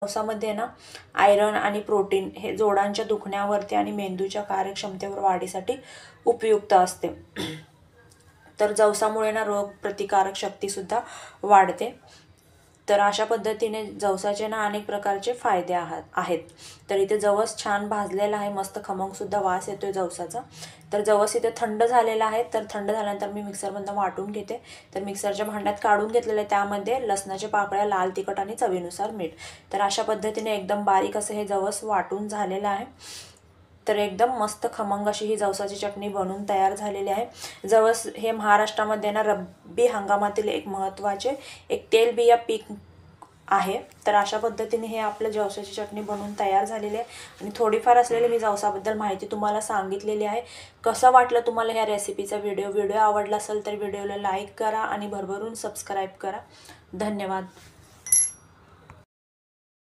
जवसामध्ये ना आयरन आणि प्रोटीन हे जोडांच्या दुखण्यावरती आणि मेंदूच्या कार्यक्षमतेवर वाढीसाठी उपयुक्त असते। तर जवसामुळे ना रोग प्रतिकारक शक्तीसुद्धा वाढते। तर अशा पद्धतीने जवसाचे ना अनेक प्रकारचे फायदे आहेत। तर इथे जवस छान भाजलेला आहे, मस्त खमंगसुद्धा वास येतोय जवसाचा। तर जवस इथे थंड झालेला आहे। तर थंड झाल्यानंतर मी मिक्सरमधून वाटून घेते। तर मिक्सरच्या भांड्यात काढून घेतलेलं आहे, त्यामध्ये लसणाच्या पाकळ्या, लाल तिखट आणि चवीनुसार मीठ। तर अशा पद्धतीने एकदम बारीक असं हे जवस वाटून झालेलं आहे। तर एकदम मस्त खमंग अशी ही जवसाची चटणी बनून तयार झालेली आहे। जवस हे महाराष्ट्रामध्ये ना रब्बी हंगामातील एक महत्त्वाचे तेलबिया पीक आहे। तर अशा पद्धतीने हे आपलं जवसाची चटणी बनून तयार झालेली आहे आणि थोडीफार असलेली मी जवसाबद्दल माहिती तुम्हाला सांगितलेली आहे। कसं वाटलं तुम्हाला ह्या रेसिपीचा व्हिडिओ आवडला असेल तर व्हिडिओला लाईक करा आणि भरभरून सबस्क्राईब करा। धन्यवाद।